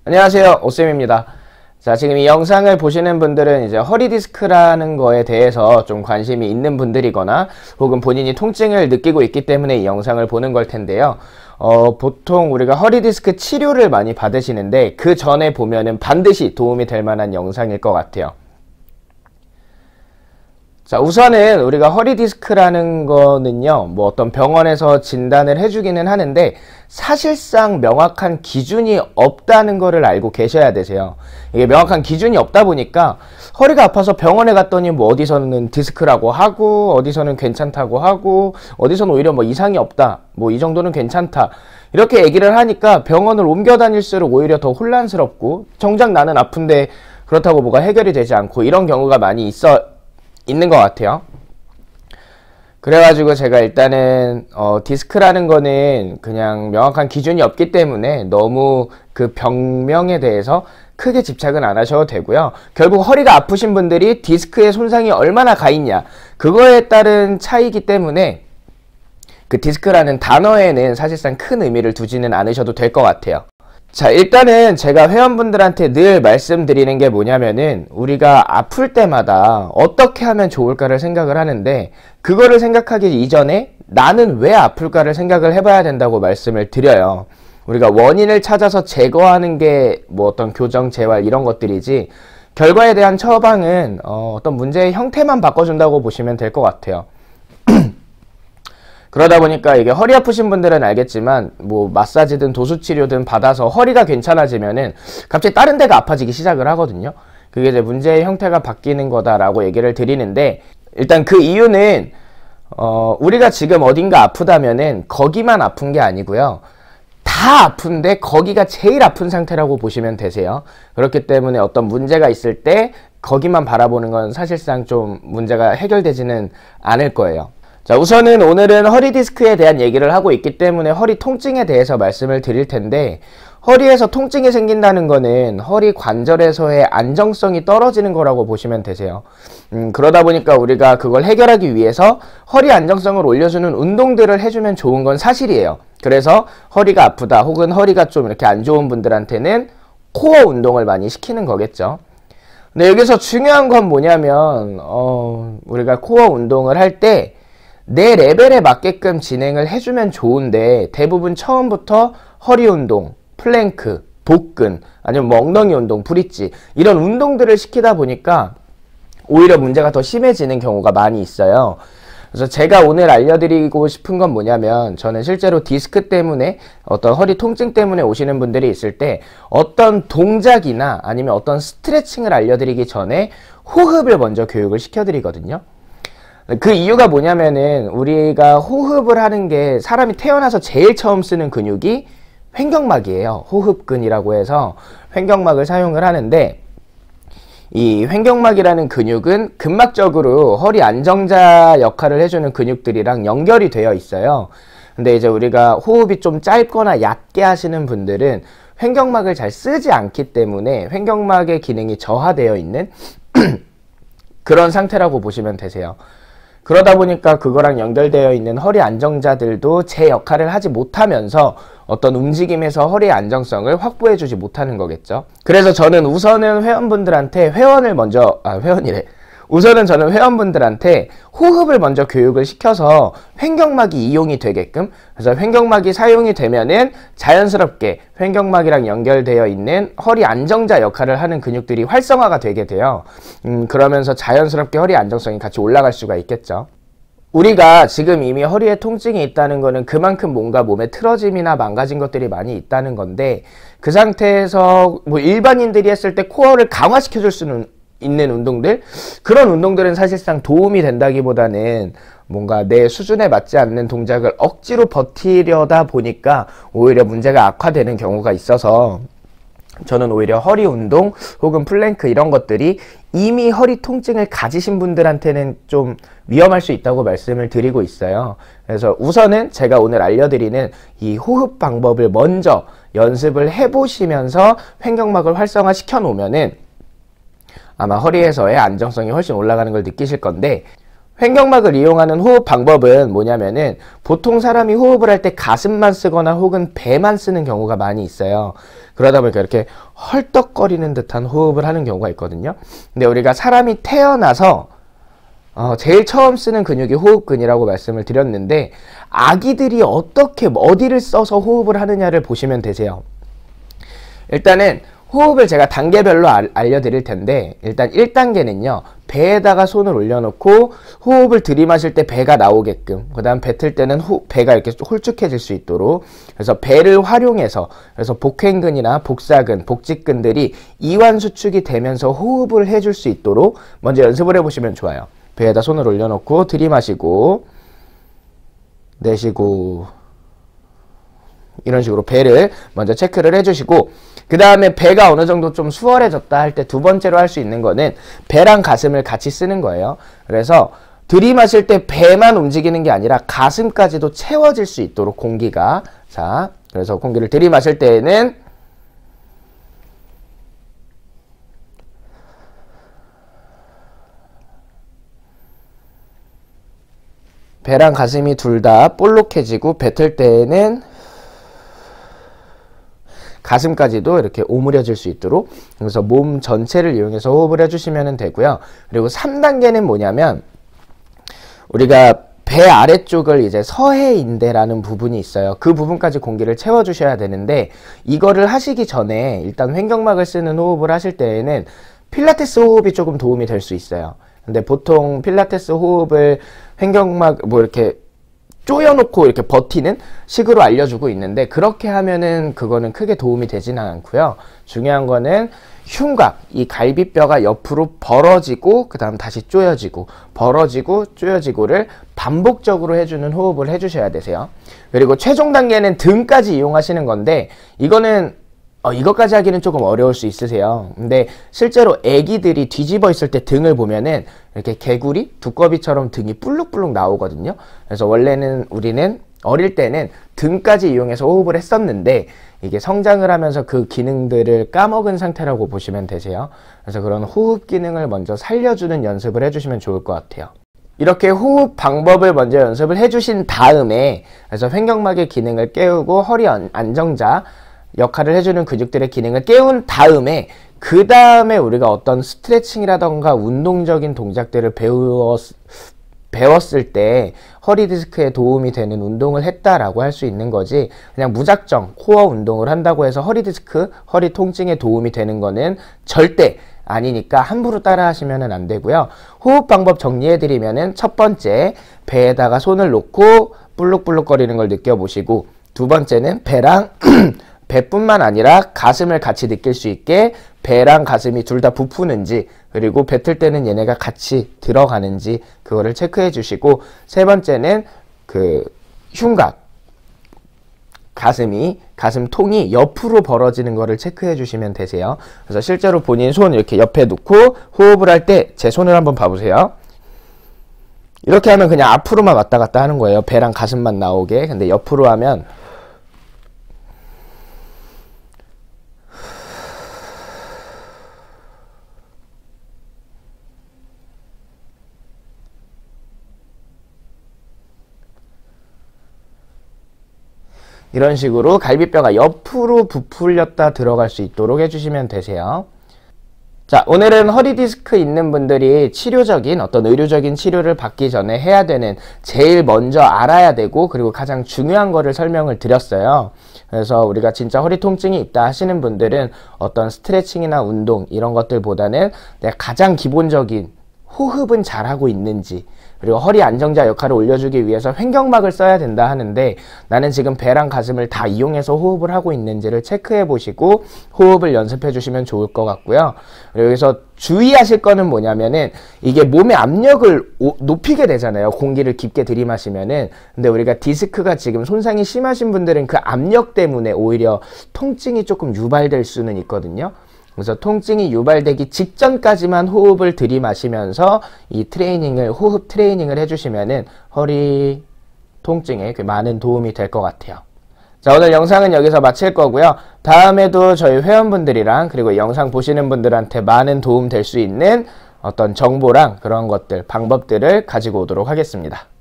안녕하세요, 오쌤입니다. 자, 지금 이 영상을 보시는 분들은 이제 허리 디스크라는 거에 대해서 좀 관심이 있는 분들이거나 혹은 본인이 통증을 느끼고 있기 때문에 이 영상을 보는 걸 텐데요. 보통 우리가 허리 디스크 치료를 많이 받으시는데 그 전에 보면은 반드시 도움이 될 만한 영상일 것 같아요. 자, 우선은 우리가 허리 디스크라는 거는요, 뭐 어떤 병원에서 진단을 해주기는 하는데 사실상 명확한 기준이 없다는 거를 알고 계셔야 되세요. 이게 명확한 기준이 없다 보니까 허리가 아파서 병원에 갔더니 뭐 어디서는 디스크라고 하고 어디서는 괜찮다고 하고 어디서는 오히려 뭐 이상이 없다, 뭐 이 정도는 괜찮다, 이렇게 얘기를 하니까 병원을 옮겨 다닐수록 오히려 더 혼란스럽고 정작 나는 아픈데 그렇다고 뭐가 해결이 되지 않고 이런 경우가 많이 있는 것 같아요. 그래가지고 제가 일단은 디스크라는 거는 그냥 명확한 기준이 없기 때문에 너무 그 병명에 대해서 크게 집착은 안 하셔도 되고요. 결국 허리가 아프신 분들이 디스크의 손상이 얼마나 가 있냐, 그거에 따른 차이기 때문에 그 디스크라는 단어에는 사실상 큰 의미를 두지는 않으셔도 될 것 같아요. 자, 일단은 제가 회원분들한테 늘 말씀드리는 게 뭐냐면은 우리가 아플 때마다 어떻게 하면 좋을까를 생각을 하는데 그거를 생각하기 이전에 나는 왜 아플까를 생각을 해봐야 된다고 말씀을 드려요. 우리가 원인을 찾아서 제거하는 게 뭐 어떤 교정, 재활 이런 것들이지 결과에 대한 처방은 어떤 문제의 형태만 바꿔준다고 보시면 될 것 같아요. 그러다 보니까 이게 허리 아프신 분들은 알겠지만 뭐 마사지든 도수치료든 받아서 허리가 괜찮아지면은 갑자기 다른 데가 아파지기 시작을 하거든요. 그게 이제 문제의 형태가 바뀌는 거다라고 얘기를 드리는데, 일단 그 이유는 우리가 지금 어딘가 아프다면은 거기만 아픈 게 아니고요, 다 아픈데 거기가 제일 아픈 상태라고 보시면 되세요. 그렇기 때문에 어떤 문제가 있을 때 거기만 바라보는 건 사실상 좀 문제가 해결되지는 않을 거예요. 자, 우선은 오늘은 허리 디스크에 대한 얘기를 하고 있기 때문에 허리 통증에 대해서 말씀을 드릴 텐데, 허리에서 통증이 생긴다는 거는 허리 관절에서의 안정성이 떨어지는 거라고 보시면 되세요. 그러다 보니까 우리가 그걸 해결하기 위해서 허리 안정성을 올려주는 운동들을 해주면 좋은 건 사실이에요. 그래서 허리가 아프다 혹은 허리가 좀 이렇게 안 좋은 분들한테는 코어 운동을 많이 시키는 거겠죠. 근데 여기서 중요한 건 뭐냐면 우리가 코어 운동을 할 때 내 레벨에 맞게끔 진행을 해주면 좋은데 대부분 처음부터 허리 운동, 플랭크, 복근, 아니면 뭐 엉덩이 운동, 브릿지 이런 운동들을 시키다 보니까 오히려 문제가 더 심해지는 경우가 많이 있어요. 그래서 제가 오늘 알려드리고 싶은 건 뭐냐면, 저는 실제로 디스크 때문에 어떤 허리 통증 때문에 오시는 분들이 있을 때 어떤 동작이나 아니면 어떤 스트레칭을 알려드리기 전에 호흡을 먼저 교육을 시켜드리거든요. 그 이유가 뭐냐면은 우리가 호흡을 하는 게 사람이 태어나서 제일 처음 쓰는 근육이 횡격막이에요. 호흡근이라고 해서 횡격막을 사용을 하는데, 이 횡격막이라는 근육은 근막적으로 허리 안정자 역할을 해주는 근육들이랑 연결이 되어 있어요. 근데 이제 우리가 호흡이 좀 짧거나 얕게 하시는 분들은 횡격막을 잘 쓰지 않기 때문에 횡격막의 기능이 저하되어 있는 그런 상태라고 보시면 되세요. 그러다 보니까 그거랑 연결되어 있는 허리 안정자들도 제 역할을 하지 못하면서 어떤 움직임에서 허리의 안정성을 확보해 주지 못하는 거겠죠. 그래서 저는 우선은 우선은 저는 회원분들한테 호흡을 먼저 교육을 시켜서 횡격막이 이용이 되게끔, 그래서 횡격막이 사용이 되면은 자연스럽게 횡격막이랑 연결되어 있는 허리 안정자 역할을 하는 근육들이 활성화가 되게 돼요. 그러면서 자연스럽게 허리 안정성이 같이 올라갈 수가 있겠죠. 우리가 지금 이미 허리에 통증이 있다는 거는 그만큼 뭔가 몸에 틀어짐이나 망가진 것들이 많이 있다는 건데, 그 상태에서 뭐 일반인들이 했을 때 코어를 강화시켜 줄 수는 있는 운동들, 그런 운동들은 사실상 도움이 된다기보다는 뭔가 내 수준에 맞지 않는 동작을 억지로 버티려다 보니까 오히려 문제가 악화되는 경우가 있어서, 저는 오히려 허리 운동 혹은 플랭크 이런 것들이 이미 허리 통증을 가지신 분들한테는 좀 위험할 수 있다고 말씀을 드리고 있어요. 그래서 우선은 제가 오늘 알려드리는 이 호흡 방법을 먼저 연습을 해보시면서 횡격막을 활성화 시켜 놓으면은 아마 허리에서의 안정성이 훨씬 올라가는 걸 느끼실 건데, 횡격막을 이용하는 호흡 방법은 뭐냐면은 보통 사람이 호흡을 할 때 가슴만 쓰거나 혹은 배만 쓰는 경우가 많이 있어요. 그러다 보니까 이렇게 헐떡거리는 듯한 호흡을 하는 경우가 있거든요. 근데 우리가 사람이 태어나서 제일 처음 쓰는 근육이 호흡근이라고 말씀을 드렸는데, 아기들이 어떻게 어디를 써서 호흡을 하느냐를 보시면 되세요. 일단은 호흡을 제가 단계별로 알려드릴 텐데, 일단 1단계는요 배에다가 손을 올려놓고 호흡을 들이마실 때 배가 나오게끔, 그 다음 뱉을 때는 배가 이렇게 홀쭉해질 수 있도록, 그래서 배를 활용해서, 그래서 복횡근이나 복사근, 복직근들이 이완 수축이 되면서 호흡을 해줄 수 있도록 먼저 연습을 해보시면 좋아요. 배에다 손을 올려놓고 들이마시고 내쉬고, 이런 식으로 배를 먼저 체크를 해주시고, 그 다음에 배가 어느 정도 좀 수월해졌다 할 때 두 번째로 할 수 있는 거는 배랑 가슴을 같이 쓰는 거예요. 그래서 들이마실 때 배만 움직이는 게 아니라 가슴까지도 채워질 수 있도록 공기가, 자, 그래서 공기를 들이마실 때에는 배랑 가슴이 둘 다 볼록해지고, 뱉을 때에는 가슴까지도 이렇게 오므려질 수 있도록, 그래서 몸 전체를 이용해서 호흡을 해주시면 되고요. 그리고 3단계는 뭐냐면, 우리가 배 아래쪽을 이제 서해인대라는 부분이 있어요. 그 부분까지 공기를 채워주셔야 되는데, 이거를 하시기 전에 일단 횡격막을 쓰는 호흡을 하실 때에는 필라테스 호흡이 조금 도움이 될 수 있어요. 근데 보통 필라테스 호흡을 횡격막 이렇게 쪼여놓고 이렇게 버티는 식으로 알려주고 있는데, 그렇게 하면은 그거는 크게 도움이 되지는 않고요. 중요한 거는 흉곽, 이 갈비뼈가 옆으로 벌어지고 그 다음 다시 쪼여지고, 벌어지고 쪼여지고를 반복적으로 해주는 호흡을 해주셔야 되세요. 그리고 최종 단계는 등까지 이용하시는 건데, 이거는 이것까지 하기는 조금 어려울 수 있으세요. 근데 실제로 애기들이 뒤집어 있을 때 등을 보면은 이렇게 개구리, 두꺼비처럼 등이 불룩불룩 나오거든요. 그래서 원래는 우리는 어릴 때는 등까지 이용해서 호흡을 했었는데, 이게 성장을 하면서 그 기능들을 까먹은 상태라고 보시면 되세요. 그래서 그런 호흡 기능을 먼저 살려주는 연습을 해주시면 좋을 것 같아요. 이렇게 호흡 방법을 먼저 연습을 해주신 다음에, 그래서 횡격막의 기능을 깨우고 허리 안정자 역할을 해주는 근육들의 기능을 깨운 다음에, 그 다음에 우리가 어떤 스트레칭이라던가 운동적인 동작들을 배웠을 때 허리 디스크에 도움이 되는 운동을 했다라고 할 수 있는 거지, 그냥 무작정 코어 운동을 한다고 해서 허리 디스크, 허리 통증에 도움이 되는 거는 절대 아니니까 함부로 따라 하시면 안 되고요. 호흡 방법 정리해드리면은, 첫 번째, 배에다가 손을 놓고 불룩불룩거리는 걸 느껴보시고, 두 번째는 배랑 배뿐만 아니라 가슴을 같이 느낄 수 있게 배랑 가슴이 둘 다 부푸는지, 그리고 뱉을 때는 얘네가 같이 들어가는지 그거를 체크해 주시고, 세 번째는 그 흉곽, 가슴통이 옆으로 벌어지는 거를 체크해 주시면 되세요. 그래서 실제로 본인 손 이렇게 옆에 놓고 호흡을 할 때 제 손을 한번 봐보세요. 이렇게 하면 그냥 앞으로만 왔다 갔다 하는 거예요. 배랑 가슴만 나오게. 근데 옆으로 하면 이런 식으로 갈비뼈가 옆으로 부풀렸다 들어갈 수 있도록 해주시면 되세요. 자, 오늘은 허리 디스크 있는 분들이 치료적인 어떤 의료적인 치료를 받기 전에 해야 되는, 제일 먼저 알아야 되고 그리고 가장 중요한 거를 설명을 드렸어요. 그래서 우리가 진짜 허리 통증이 있다 하시는 분들은 어떤 스트레칭이나 운동 이런 것들보다는 내가 가장 기본적인 호흡은 잘하고 있는지, 그리고 허리 안정자 역할을 올려주기 위해서 횡격막을 써야 된다 하는데, 나는 지금 배랑 가슴을 다 이용해서 호흡을 하고 있는지를 체크해 보시고 호흡을 연습해 주시면 좋을 것 같고요. 그리고 여기서 주의하실 거는 뭐냐면은, 이게 몸의 압력을 높이게 되잖아요, 공기를 깊게 들이마시면은. 근데 우리가 디스크가 지금 손상이 심하신 분들은 그 압력 때문에 오히려 통증이 조금 유발될 수는 있거든요. 그래서 통증이 유발되기 직전까지만 호흡을 들이마시면서 이 트레이닝을, 호흡 트레이닝을 해주시면은 허리 통증에 많은 도움이 될 것 같아요. 자, 오늘 영상은 여기서 마칠 거고요. 다음에도 저희 회원분들이랑 그리고 영상 보시는 분들한테 많은 도움 될 수 있는 어떤 정보랑 그런 것들, 방법들을 가지고 오도록 하겠습니다.